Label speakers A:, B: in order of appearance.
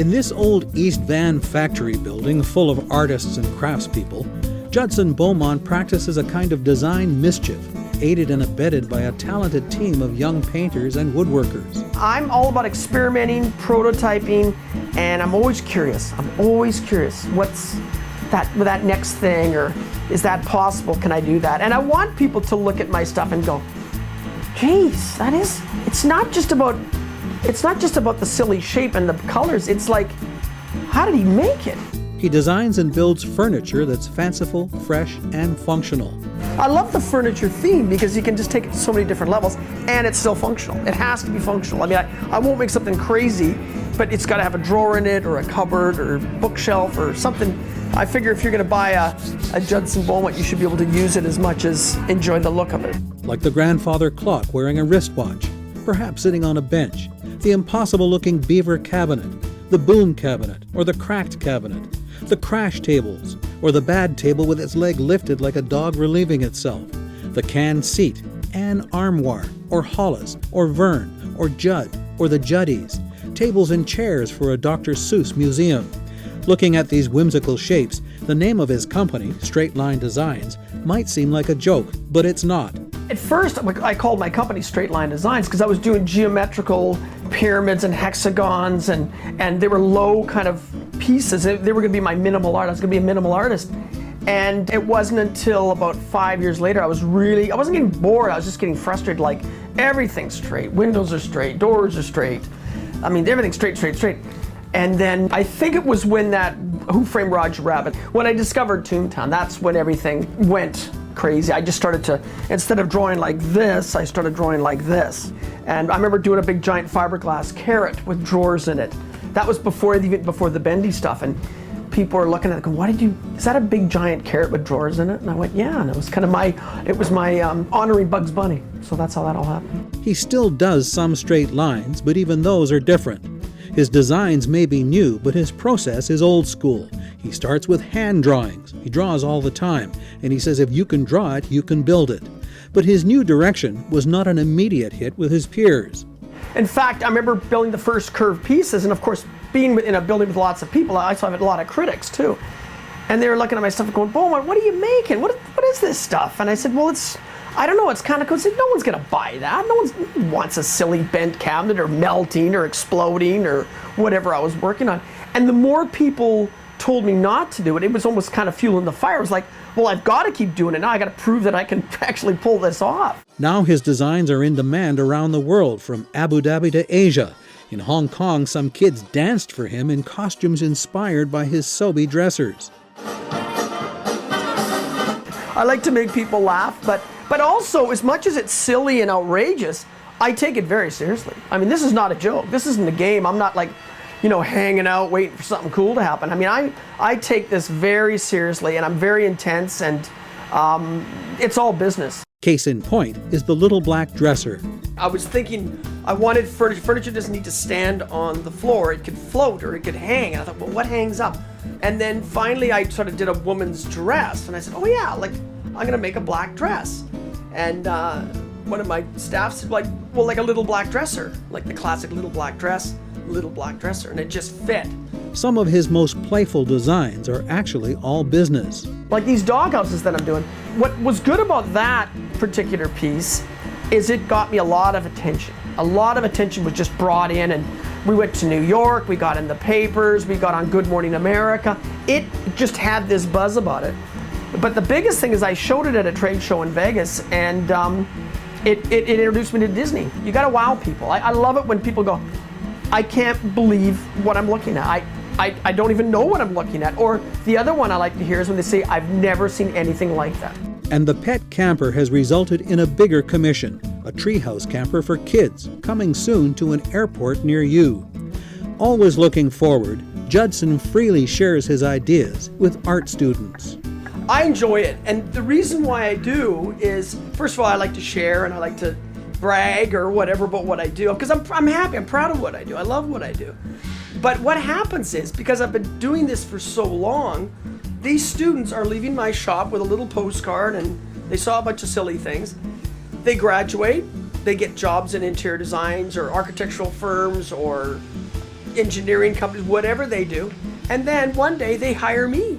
A: In this old East Van factory building full of artists and craftspeople, Judson Beaumont practices a kind of design mischief, aided and abetted by a talented team of young painters and woodworkers.
B: I'm all about experimenting, prototyping, and I'm always curious. What's that next thing, or is that possible? Can I do that? And I want people to look at my stuff and go, geez, it's not just about the silly shape and the colors. It's like, how did he make it?
A: He designs and builds furniture that's fanciful, fresh, and functional.
B: I love the furniture theme because you can just take it to so many different levels, and it's still functional. It has to be functional. I mean, I won't make something crazy, but it's got to have a drawer in it, or a cupboard, or bookshelf, or something. I figure if you're going to buy a Judson Beaumont, you should be able to use it as much as enjoy the look of it.
A: Like the grandfather clock wearing a wristwatch, perhaps sitting on a bench, the impossible-looking beaver cabinet, the boom cabinet, or the cracked cabinet, the crash tables, or the bad table with its leg lifted like a dog relieving itself, the canned seat, Anne Armoire, or Hollis, or Verne, or Judd, or the Juddies, tables and chairs for a Dr. Seuss museum. Looking at these whimsical shapes, the name of his company, Straight Line Designs, might seem like a joke, but it's not.
B: At first, I called my company Straight Line Designs because I was doing geometrical pyramids and hexagons, and they were low kind of pieces. They were going to be my minimal art. I was going to be a minimal artist. And it wasn't until about 5 years later I wasn't getting bored, I was just getting frustrated, like everything's straight, windows are straight, doors are straight. I mean, everything's straight. And then I think it was when that Who Framed Roger Rabbit, when I discovered Toontown, that's when everything went crazy. I just started to, instead of drawing like this, I started drawing like this. And I remember doing a big giant fiberglass carrot with drawers in it. That was before the bendy stuff. And people were looking at it going, is that a big giant carrot with drawers in it? And I went, yeah, and it was kind of my honoring Bugs Bunny. So that's how that all happened.
A: He still does some straight lines, but even those are different. His designs may be new, but his process is old school. He starts with hand drawings. He draws all the time, and he says if you can draw it, you can build it. But his new direction was not an immediate hit with his peers.
B: In fact, I remember building the first curved pieces, and of course, being in a building with lots of people, I saw a lot of critics too. And they were looking at my stuff and going, Beaumont, what are you making? What is this stuff? And I said, well, I don't know, it's kind of cool. I said, no one's going to buy that. No one wants a silly bent cabinet or melting or exploding or whatever I was working on. And the more people told me not to do it, it was almost kind of fueling the fire. It was like, well, I've got to keep doing it now. I got to prove that I can actually pull this off.
A: Now his designs are in demand around the world, from Abu Dhabi to Asia. In Hong Kong, some kids danced for him in costumes inspired by his Sobe dressers.
B: I like to make people laugh, but also, as much as it's silly and outrageous, I take it very seriously. I mean, this is not a joke. This isn't a game. I'm not like, hanging out waiting for something cool to happen. I mean, I take this very seriously, and I'm very intense, and it's all business.
A: Case in point is the little black dresser.
B: I was thinking I wanted furniture. Furniture doesn't need to stand on the floor. It could float or it could hang. And I thought, well, what hangs up? And then finally I sort of did a woman's dress, and I said, oh yeah, like I'm gonna make a black dress. And one of my staff said, like a little black dresser, like the classic little black dress, little black dresser, and it just fit.
A: Some of his most playful designs are actually all business.
B: Like these doghouses that I'm doing. What was good about that particular piece is it got me a lot of attention. A lot of attention was just brought in, and we went to New York, we got in the papers, we got on Good Morning America. It just had this buzz about it. But the biggest thing is I showed it at a trade show in Vegas, and it introduced me to Disney. You gotta wow people. I love it when people go, I can't believe what I'm looking at. I don't even know what I'm looking at. Or the other one I like to hear is when they say, I've never seen anything like that.
A: And the pet camper has resulted in a bigger commission, a treehouse camper for kids, coming soon to an airport near you. Always looking forward, Judson freely shares his ideas with art students.
B: I enjoy it, and the reason why I do is, first of all, I like to share and I like to brag or whatever about what I do, because I'm happy, I'm proud of what I do, I love what I do. But what happens is, because I've been doing this for so long, these students are leaving my shop with a little postcard, and they saw a bunch of silly things. They graduate, they get jobs in interior designs or architectural firms or engineering companies, whatever they do. And then one day they hire me.